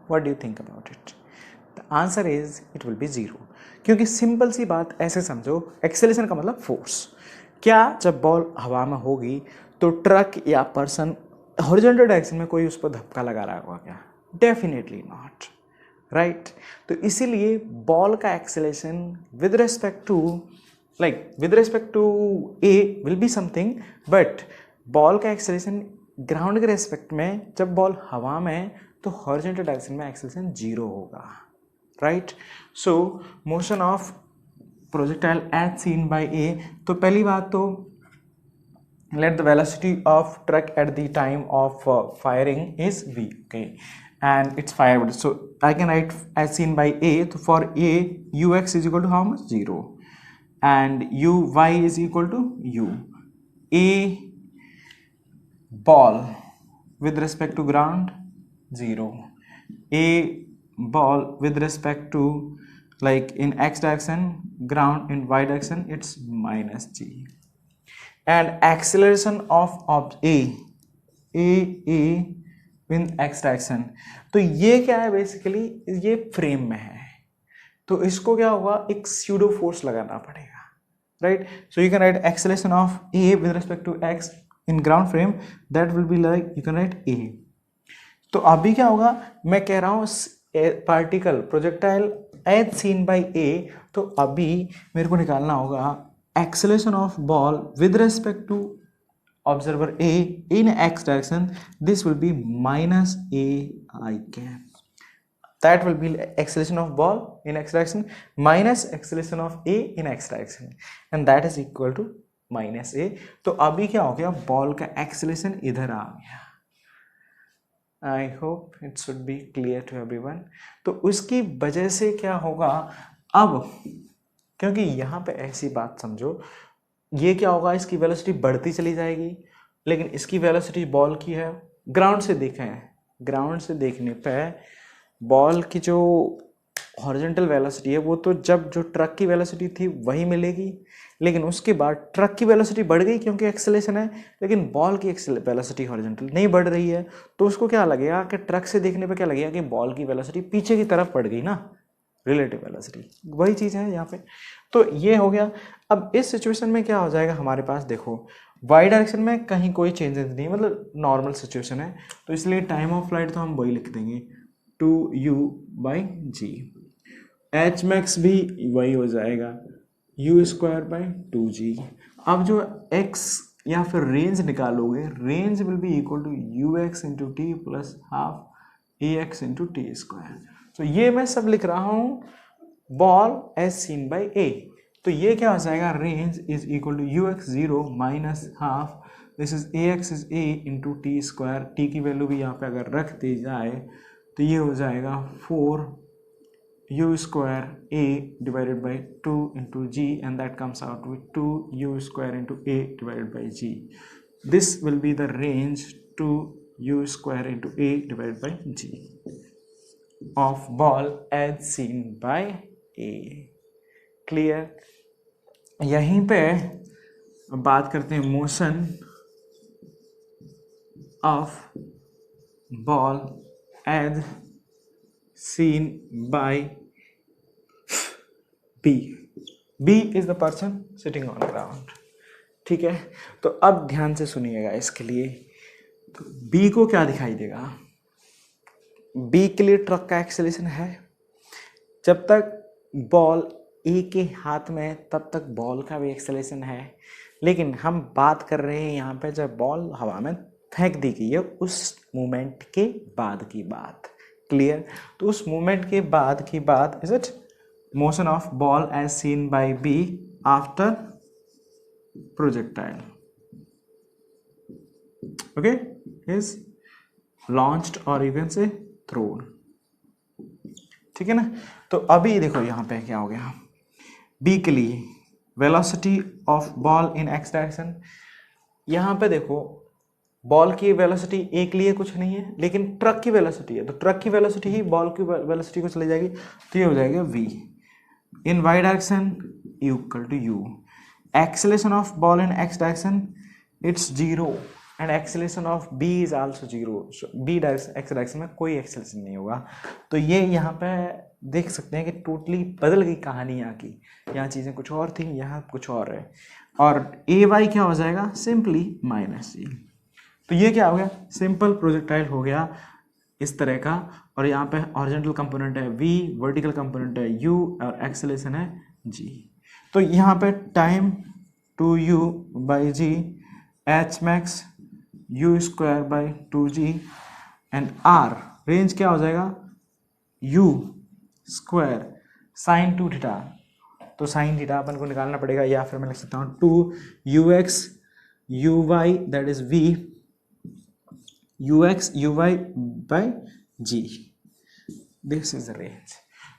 What do you think about it? The answer is it will B 0. क्योंकि सिंपल सी बात ऐसे समझो, एक्सेलरेशन का मतलब फोर्स. क्या जब बॉल हवा में होगी तो ट्रक या पर्सन हॉरिजॉन्टल डायरेक्शन में कोई उस पर धक्का लगा रहा होगा क्या? Definitely not. राइट. तो इसीलिए बॉल का acceleration with respect to A will be something, but ball का एक्सेलरेशन ग्राउंड के रेस्पेक्ट में जब बॉल हवा में है तो हॉरिजॉन्टल डायरेक्शन में एक्सेलरेशन 0 होगा. Right. So motion of projectile as seen by A. तो पहली बात तो let the velocity of truck at the time of firing is v. Okay, and it's fired. So I can write as seen by a. So for a, ux is equal to how much? 0, and uy is equal to u. A ball with respect to ground 0. A ball with respect to, like in x direction, ground in y direction, it's minus g. And acceleration of a in x direction. तो ये क्या है basically, ये frame में है, तो इसको क्या होगा, एक स्यूडो फोर्स लगाना पड़ेगा. Right. So you can write acceleration of A with respect to x in ground frame, that will be like you can write A. तो अभी क्या होगा, मैं कह रहा हूँ particle projectile as seen by A, तो अभी मेरे को निकालना होगा acceleration of ball with respect to observer A in x direction. This will be minus a I cap. that will be acceleration of ball in x direction minus acceleration of a in x direction and that is equal to minus a. तो अभी क्या हो गया, ball का acceleration इधर आ गया. I hope it should be clear to everyone. तो उसकी वजह से क्या होगा अब, क्योंकि यहाँ पे ऐसी बात समझो, ये क्या होगा, इसकी वेलोसिटी बढ़ती चली जाएगी, लेकिन इसकी वेलोसिटी बॉल की है, ग्राउंड से देखें, ग्राउंड से देखने पे बॉल की जो हॉरिजॉन्टल वेलोसिटी है वो तो जब जो ट्रक की वेलोसिटी थी वही मिलेगी, लेकिन उसके बाद ट्रक की वेलोसिटी बढ़ गई क्योंकि एक्सेलेरेशन है, लेकिन बॉल की वेलोसिटी हॉरिजॉन्टल नहीं बढ़ रही है. तो उसको क्या लगेगा कि ट्रक से देखने पे क्या लगेगा कि बॉल की वेलोसिटी पीछे की तरफ बढ़ गई ना, रिलेटिव वेलोसिटी, वही चीज़ है यहाँ पे. तो ये हो गया. अब इस सिचुएशन में क्या हो जाएगा हमारे पास, देखो वाई डायरेक्शन में कहीं कोई चेंजेस नहीं, मतलब नॉर्मल सिचुएशन है, तो इसलिए टाइम ऑफ फ्लाइट तो हम वही लिख देंगे 2u/g. एच मैक्स भी वही हो जाएगा u²/2g. अब जो x या फिर रेंज निकालोगे, range will be equal to ux into t plus half ax into t square. तो ये मैं सब लिख रहा हूँ ball as seen by A. तो ये क्या हो जाएगा, range is equal to ux0 minus half, this is ax is a into t square. T की वैल्यू भी यहाँ पे अगर रख दी जाए तो ये हो जाएगा 4u² a divided by 2 into g and that comes out with 2u² into a divided by g. This will be the range 2u² into a divided by g of ball as seen by a. Clear? यहीं पे बात करते हैं motion of ball as seen by B. B is the person sitting on ground. ठीक है, तो अब ध्यान से सुनिएगा इसके लिए. तो B को क्या दिखाई देगा, B के लिए ट्रक का एक्सेलेरेशन है. जब तक बॉल A के हाथ में तब तक बॉल का भी एक्सेलेरेशन है, लेकिन हम बात कर रहे हैं यहाँ पे जब बॉल हवा में फेंक दी गई है उस मोमेंट के बाद की बात. क्लियर? तो उस मोमेंट के बाद की बात is it motion of ball as seen by B after projectile, okay, is launched और यू कैन से थ्रोन. ठीक है ना. तो अभी देखो यहाँ पे क्या हो गया, बी के लिए velocity of ball in x direction. यहाँ पे देखो बॉल की वेलोसिटी एक लिए कुछ नहीं है, लेकिन ट्रक की वेलोसिटी है, तो ट्रक की वेलोसिटी ही बॉल की वेलोसिटी को चली जाएगी, तो ये हो जाएगा v in y direction equal to u. Acceleration of ball in x direction it's 0 and acceleration of b is also 0. b direction x direction में कोई एक्सेलेरेशन नहीं होगा. तो ये यहाँ पे देख सकते हैं कि टोटली बदल गई कहानी यहाँ की. यहाँ चीज़ें कुछ और थी, यहाँ कुछ और है, और ay क्या हो जाएगा, सिंपली -g. तो ये क्या हो गया, सिंपल प्रोजेक्टाइल हो गया इस तरह का, और यहाँ पे हॉरिजॉन्टल कंपोनेंट है v, वर्टिकल कंपोनेंट है u और एक्सेलेरेशन है g. तो यहाँ पे time 2u/g, h max u²/2g and r range क्या हो जाएगा u² साइन 2θ. तो साइन थीटा अपन को निकालना पड़ेगा, या फिर मैं लिख सकता हूँ 2ux uy that is v ux uy/g. This is the range.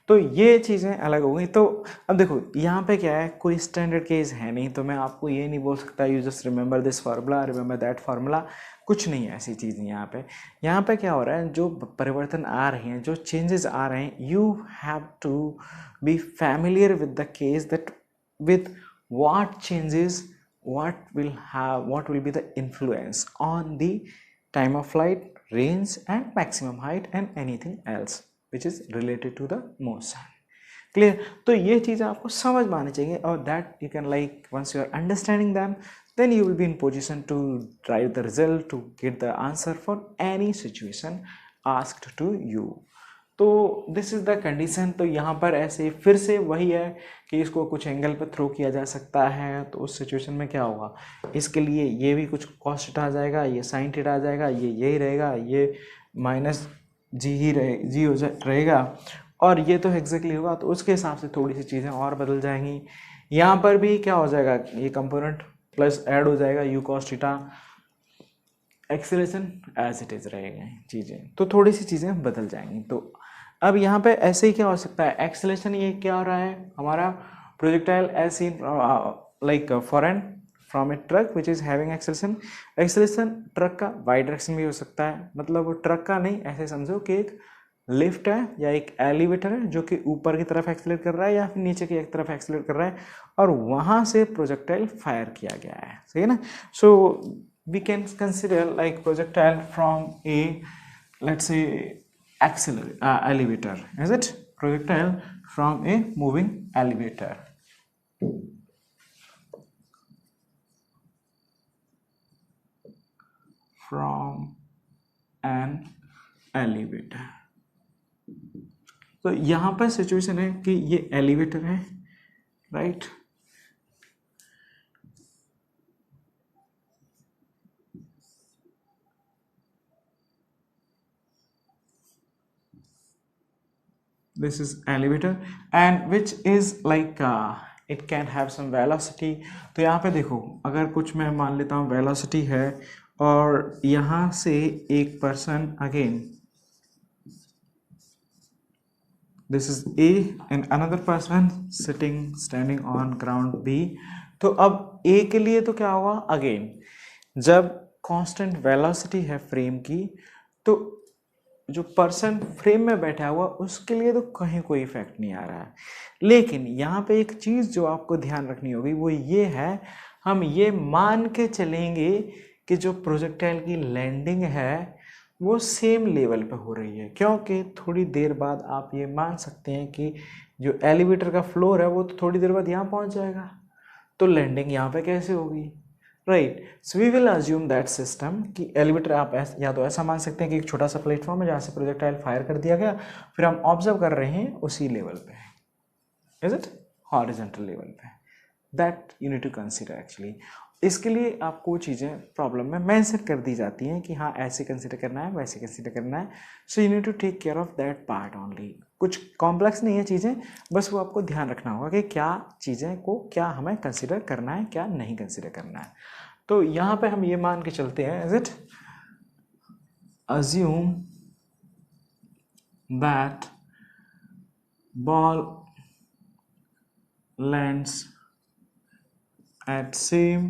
तो ये चीज़ें अलग हो गई. तो अब देखो यहाँ पे क्या है, कोई स्टैंडर्ड केस है नहीं, तो मैं आपको ये नहीं बोल सकता you just remember this formula, remember that formula. कुछ नहीं है ऐसी चीज़ यहाँ पे. यहाँ पे क्या हो रहा है, जो परिवर्तन आ रहे हैं, जो चेंजेस आ रहे हैं, you have to be familiar with the case that with what changes what will be the influence on the time of flight, range and maximum height and anything else which is related to the motion. Clear? तो ये चीज़ें आपको समझ में आनी चाहिए, और that you can like once you are understanding them then you will be in position to write the result to get the answer for any situation asked to you. तो दिस इज़ द कंडीशन. तो यहाँ पर ऐसे फिर से वही है कि इसको कुछ एंगल पर थ्रो किया जा सकता है, तो उस सिचुएशन में क्या होगा, इसके लिए ये भी कुछ कॉस थीटा आ जाएगा, ये साइन थीटा आ जाएगा, ये यही रहेगा, ये माइनस जी ही रहेगा, और ये तो एग्जैक्टली होगा, तो उसके हिसाब से थोड़ी सी चीज़ें और बदल जाएंगी। यहाँ पर भी क्या हो जाएगा, ये कंपोनेंट प्लस ऐड हो जाएगा u cos थीटा, एक्सेलरेशन एज इट इज रहेगा चीज़ें, तो थोड़ी सी चीज़ें बदल जाएंगी। तो अब यहाँ पे ऐसे ही क्या हो सकता है, एक्सेलरेशन ये क्या हो रहा है हमारा, projectile as seen like foreign from a truck which is having acceleration. Acceleration truck का वाई डायरेक्शन भी हो सकता है, मतलब वो ट्रक का नहीं, ऐसे समझो कि एक लिफ्ट है या एक एलिवेटर है जो कि ऊपर की तरफ एक्सेलरेट कर रहा है या फिर नीचे की एक तरफ एक्सेलरेट कर रहा है, और वहां से प्रोजेक्टाइल फायर किया गया है, सही है ना। सो we can consider like projectile from a, let's say, elevator, is it, projectile from a moving elevator. From an elevator, तो यहाँ पर सिचुएशन है कि ये एलिवेटर है, right, this is elevator and which is like it can have some velocity। तो यहाँ पे देखो, अगर कुछ मैं मान लेता हूँ velocity है, और यहाँ से एक person again, this is A and another person standing on ground B। तो अब A के लिए तो क्या होगा, अगेन जब कांस्टेंट वेलोसिटी है फ्रेम की, तो जो पर्सन फ्रेम में बैठा हुआ उसके लिए तो कहीं कोई इफेक्ट नहीं आ रहा है। लेकिन यहाँ पे एक चीज़ जो आपको ध्यान रखनी होगी वो ये है, हम ये मान के चलेंगे कि जो प्रोजेक्टाइल की लैंडिंग है वो सेम लेवल पे हो रही है, क्योंकि थोड़ी देर बाद आप ये मान सकते हैं कि जो एलिवेटर का फ्लोर है वो तो थोड़ी देर बाद यहाँ पहुँच जाएगा, तो लैंडिंग यहाँ पे कैसे होगी, right. So we will assume that system कि एलिवेटर आप या तो ऐसा मान सकते हैं कि एक छोटा सा प्लेटफॉर्म है जहाँ से प्रोजेक्टाइल फायर कर दिया गया, फिर हम ऑब्जर्व कर रहे हैं उसी लेवल पे, इज इट, हॉरिजॉन्टल लेवल पे, that you need to consider actually. इसके लिए आपको चीज़ें प्रॉब्लम में मेंशन कर दी जाती हैं कि हाँ ऐसे कंसीडर करना है, वैसे कंसीडर करना है, so you need to take care of that part only. कुछ कॉम्प्लेक्स नहीं है चीज़ें, बस वो आपको ध्यान रखना होगा कि क्या चीज़ें को क्या हमें कंसीडर करना है, क्या नहीं कंसीडर करना है। तो यहाँ पे हम ये मान के चलते हैं, is it, assume that ball lands at same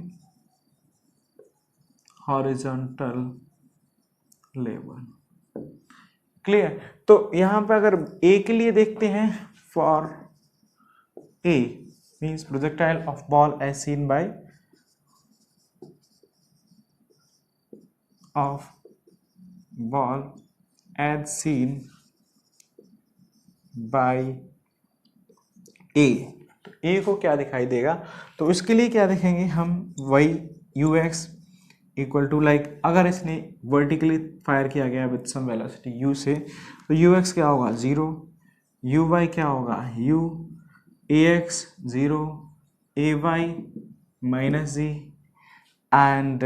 horizontal level, clear. तो यहाँ पे अगर A के लिए देखते हैं, for A means projectile of ball as seen by of ball as seen by A, तो A को क्या दिखाई देगा, तो उसके लिए क्या देखेंगे हम, y ux equal to like, अगर इसने वर्टिकली फायर किया गया विद सम वेलोसिटी u से, तो ux क्या होगा 0, uy क्या होगा u, ax 0, ay minus g, and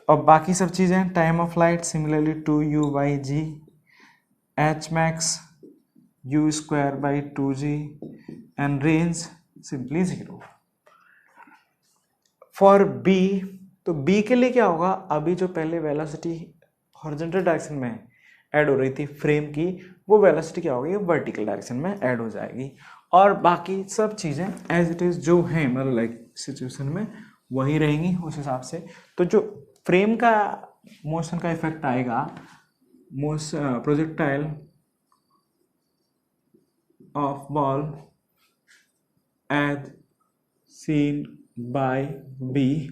अब बाकी सब चीज़ें, time of flight similarly 2u/g, h max u²/2g and range simply 0। For b, तो b के लिए क्या होगा, अभी जो पहले वेलोसिटी हॉरिजॉन्टल डायरेक्शन में ऐड हो रही थी फ्रेम की, वो वेलोसिटी क्या होगी, वर्टिकल डायरेक्शन में ऐड हो जाएगी, और बाकी सब चीज़ें एज इट इज़ जो हैं, मतलब लाइक सिचुएशन में वही रहेंगी उस हिसाब से। तो जो फ्रेम का मोशन का इफेक्ट आएगा, projectile of ball as seen by b,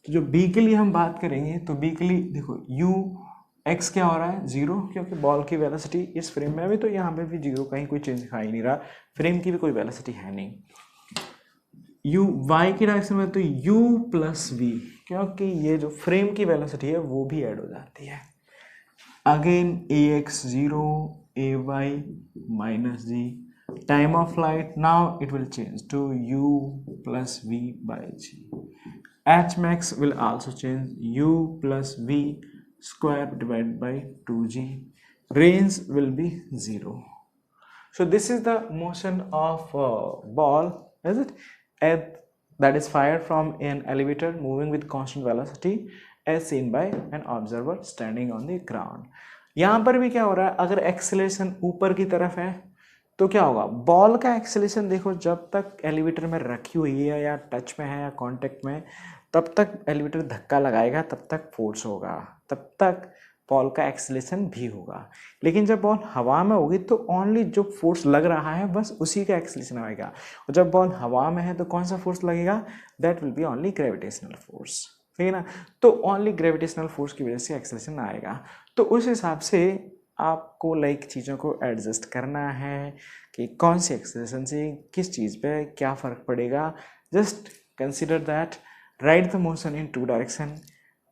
तो जो बी के लिए हम बात करेंगे, तो बी के लिए देखो यू एक्स क्या हो रहा है 0, क्योंकि बॉल की वेलोसिटी इस फ्रेम में अभी तो यहाँ पे भी 0, कहीं कोई चेंज दिखाई नहीं रहा, फ्रेम की भी कोई वेलोसिटी है नहीं। u y की डायरेक्शन में तो u प्लस v, क्योंकि ये जो फ्रेम की वेलोसिटी है वो भी ऐड हो जाती है, again ax 0, ay minus g, time of flight now it will change to u plus v/g, h max will also change u plus v square divided by 2g. Range will be 0. So this is the motion of ball, is it? That is fired from an elevator moving with constant velocity as seen by an observer standing on the ground. यहाँ पर भी क्या हो रहा है, अगर acceleration ऊपर की तरफ है तो क्या होगा, बॉल का एक्सेलरेशन देखो जब तक एलिवेटर में रखी हुई है या टच में है या कांटेक्ट में, तब तक एलिवेटर धक्का लगाएगा, तब तक फोर्स होगा, तब तक बॉल का एक्सेलरेशन भी होगा. लेकिन जब बॉल हवा में होगी तो ओनली जो फोर्स लग रहा है बस उसी का एक्सेलरेशन आएगा. और जब बॉल हवा में है तो कौन सा फोर्स लगेगा, that will B only gravitational force. ठीक है ना. तो ओनली ग्रेविटेशनल फोर्स की वजह से एक्सेलरेशन आएगा. तो उस हिसाब से आपको चीज़ों को एडजस्ट करना है कि कौन सी एक्सेलरेशन से किस चीज़ पे क्या फ़र्क पड़ेगा. Just consider that, right the motion in 2 direction,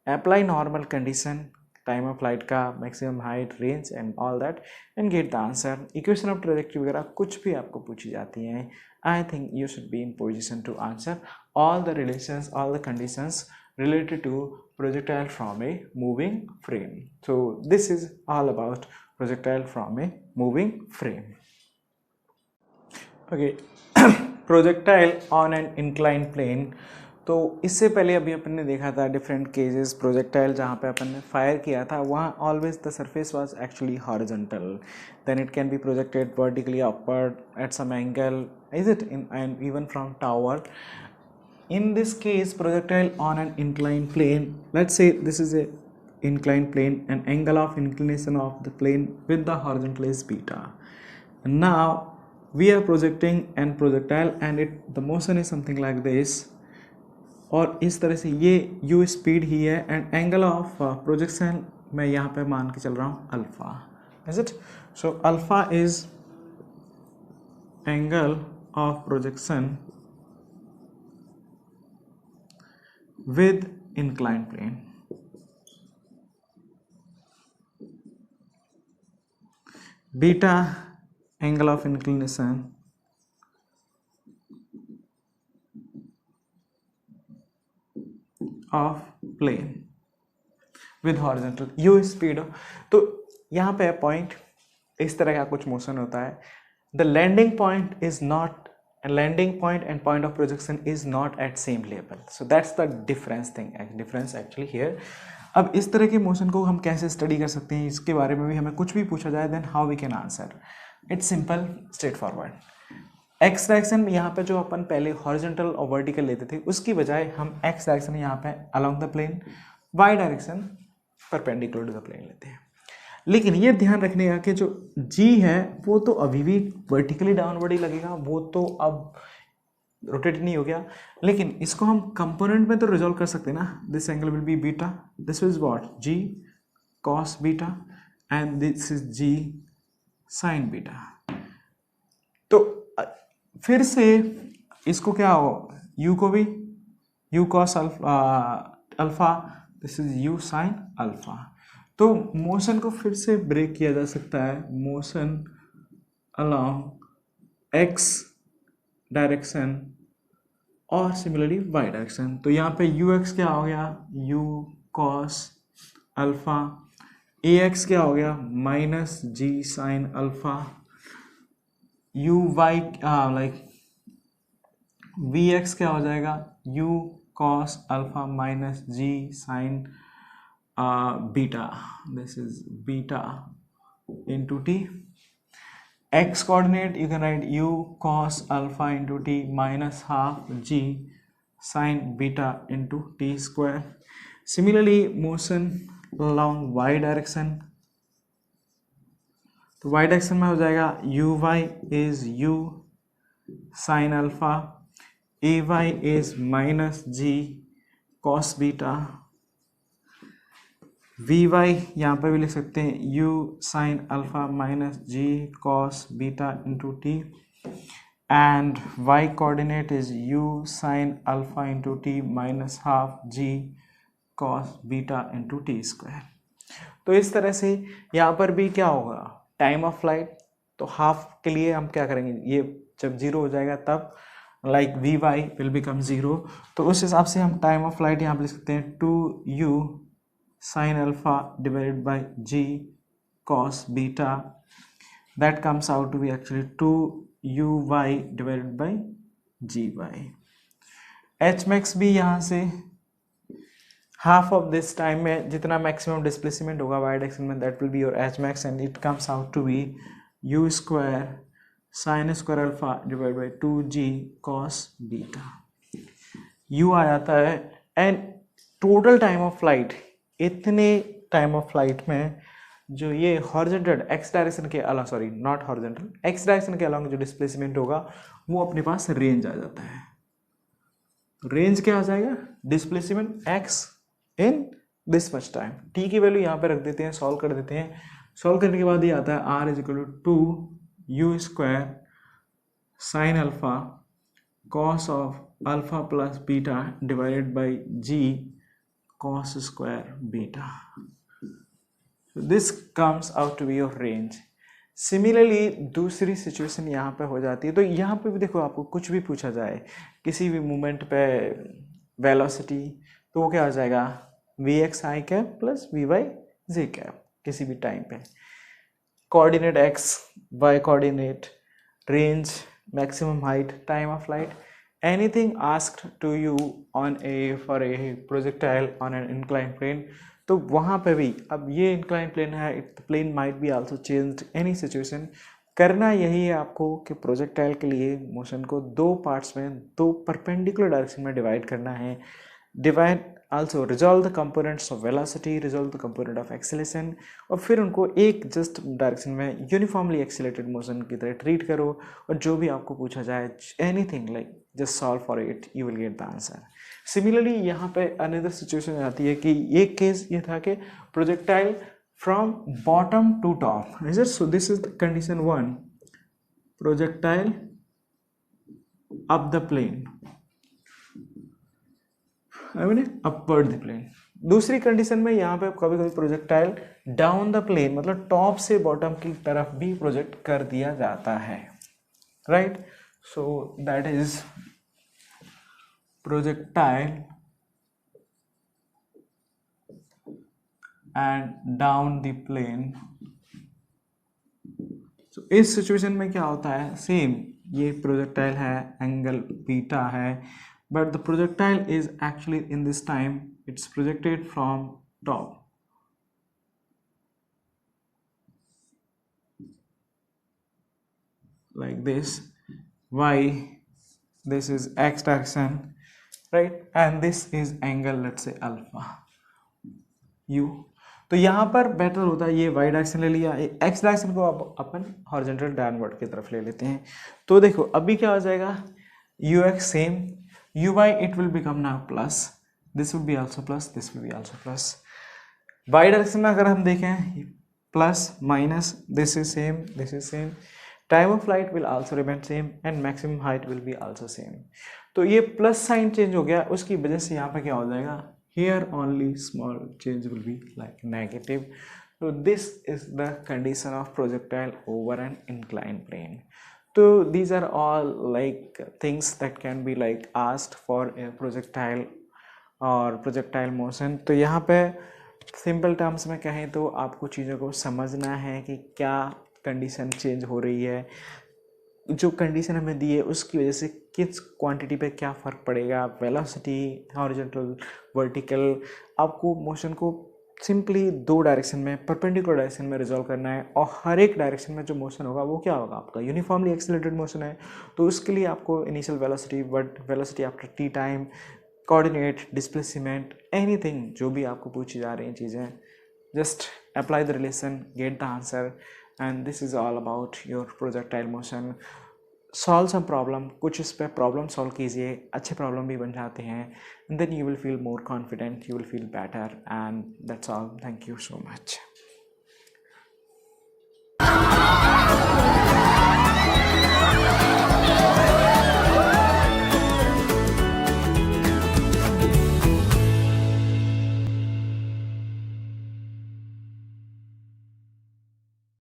apply normal condition, time of flight का, maximum height, range and all that, and get the answer. Equation of trajectory वगैरह कुछ भी आपको पूछी जाती हैं, I think you should be in position to answer all the relations, all the conditions related to projectile from a moving frame. So this is all about projectile from a moving frame. Okay. Projectile on an inclined plane. तो इससे पहले अभी अपन ने देखा था different cases, projectile जहाँ पे अपन ने फायर किया था वहाँ always the surface was actually horizontal, then it can be projected vertically upward at some angle, is it, in and even from tower. In this case, projectile on an inclined plane, let's say this is a inclined plane, an angle of inclination of the plane with the horizontal is beta. And now we are projecting an projectile and the motion is something like this. और इस तरह से ये u speed ही है and angle of projection मैं यहाँ पे मान के चल रहा हूँ alpha, is it. So alpha is angle of projection with inclined plane. Beta angle of inclination of plane with horizontal u speed. तो यहाँ पे पॉइंट इस तरह का कुछ मोशन होता है. The landing point is not, a landing point and point of projection is not at same level. So that's the difference actually here. अब इस तरह के मोशन को हम कैसे स्टडी कर सकते हैं, इसके बारे में भी हमें कुछ भी पूछा जाए then how we can answer. It's simple, straight forward. X direction में यहाँ पे जो अपन पहले हॉरिजॉन्टल और वर्टिकल लेते थे उसकी बजाय हम एक्स डायरेक्शन यहाँ पे along the plane, y direction perpendicular to the plane लेते हैं. लेकिन ये ध्यान रखने का कि जो g है वो तो अभी भी वर्टिकली डाउनवर्ड ही लगेगा, वो तो अब रोटेट नहीं हो गया. लेकिन इसको हम कंपोनेंट में तो रिजॉल्व कर सकते हैं ना. This angle will be beta, this is what, g cos beta and this is g sin beta. तो फिर से इसको क्या हो, u को भी u cos alpha, this is u sin alpha. तो मोशन को फिर से ब्रेक किया जा सकता है, मोशन अलोंग एक्स डायरेक्शन और सिमिलरली वाई डायरेक्शन. तो यहाँ पे यू एक्स क्या हो गया, u cos alpha, a x क्या हो गया minus g sine alpha, u y v x क्या हो जाएगा u cos alpha minus g sine beta, this is beta into t. X coordinate you can write u cos alpha into t minus half g sin beta into t square. Similarly motion along y direction, तो y direction में हो जाएगा u y is u sin alpha, a y is minus g cos beta, v y यहाँ पर भी लिख सकते हैं u sine alpha minus g cos beta into t, and y coordinate is u sine alpha into t minus half g cos beta into t square. तो इस तरह से यहाँ पर भी क्या होगा, टाइम ऑफ फ्लाइट, तो हाफ के लिए हम क्या करेंगे, ये जब जीरो हो जाएगा तब like v y will become zero. तो उस हिसाब से हम टाइम ऑफ फ्लाइट यहाँ पर लिख सकते हैं 2u sin alpha divided by g cos beta, that comes out to be actually 2uy divided by gy. h max भी यहाँ से half of this time में जितना maximum displacement होगा y direction में, that will be your h max, and it comes out to be u square sin square alpha divided by 2g cos beta. u आ जाता है, and total time of flight, इतने time of flight में जो ये horizontal x direction के अलावा, sorry not horizontal, x direction के अलावा जो डिस्प्लेसमेंट होगा वो अपने पास रेंज आ जाता है. रेंज क्या आ जाएगा? Displacement x in this much time. t की वैल्यू यहाँ पे रख देते हैं, सॉल्व कर देते हैं. सॉल्व करने के बाद ये आता है r is equal to 2u square sine alpha cos of alpha plus beta divided by g cos square beta. This comes out to be your range. Similarly दूसरी सिचुएशन यहाँ पे हो जाती है. तो यहाँ पे भी देखो, आपको कुछ भी पूछा जाए किसी भी मूवमेंट पे वेलोसिटी, तो वो क्या आ जाएगा? V x i cap plus v y j cap किसी भी टाइम पे. Coordinate x y coordinate, range, maximum height, time of flight, anything asked to you on a for a projectile on an incline plane. तो वहाँ पे भी अब ये incline plane है, it plane might be also changed any situation. करना यही है आपको कि प्रोजेक्टाइल के लिए मोशन को दो पार्ट्स में, दो परपेंडिकुलर डायरेक्शन में डिवाइड करना है. Divide also resolve the components of velocity, resolve the component of acceleration, और फिर उनको एक जस्ट डायरेक्शन में यूनिफॉर्मली एक्सेलेरेटेड मोशन की तरह ट्रीट करो. और जो भी आपको पूछा जाए, anything like just solve for it, you will gate the answer. Similarly यहाँ पे अनदर सिचुएशन आती है कि एक केस ये था कि projectile from bottom to top, is it? So this is condition 1, projectile up the plane, upward the plane. दूसरी कंडीशन में यहाँ पे कभी कभी प्रोजेक्टाइल डाउन द प्लेन, मतलब टॉप से बॉटम की तरफ भी प्रोजेक्ट कर दिया जाता है, right? So that is projectile and down the plane. So इस सिचुएशन में क्या होता है? सेम, ये प्रोजेक्टाइल है, एंगल बीटा है, but the projectile is actually in this time it's projected from top. Like this. Y, this is x direction, right? And this is angle, let's say alpha u. तो यहाँ पर better होता है ये y direction ले लिया, x direction को अपन horizontal downward की तरफ ले लेते हैं. तो देखो अभी क्या हो जाएगा? ux same, uy it will become now plus, this will be also plus, this will be also plus. y direction में अगर हम देखें plus minus, this is same, this is same. Time of flight will also remain same and maximum height will be also same. तो ये plus sign change हो गया, उसकी वजह से यहाँ पे क्या हो जाएगा? Here only small change will be like negative. तो this is the condition of projectile over an incline plane. तो these are all like things that can be like asked for a projectile और projectile motion. तो यहाँ पे simple terms में कहें तो आपको चीज़ों को समझना है कि क्या कंडीशन चेंज हो रही है, जो कंडीशन हमें दी है उसकी वजह से किस क्वांटिटी पे क्या फ़र्क पड़ेगा, वेलोसिटी, हॉरिजॉन्टल, वर्टिकल. आपको मोशन को सिंपली दो डायरेक्शन में, परपेंडिकुलर डायरेक्शन में रिजॉल्व करना है, और हर एक डायरेक्शन में जो मोशन होगा वो क्या होगा? आपका यूनिफॉर्मली एक्सेलरेटेड मोशन है. तो उसके लिए आपको initial velocity, velocity after T time, coordinate, displacement, anything जो भी आपको पूछी जा रही चीज़ें, just apply the relation, gate the answer. And this is all about your projectile motion. Solve some problem, कुछ इस पे प्रॉब्लम सॉल्व कीजिए, अच्छे प्रॉब्लम भी बन जाते हैं, and then you will feel more confident, you will feel better, and that's all. Thank you so much.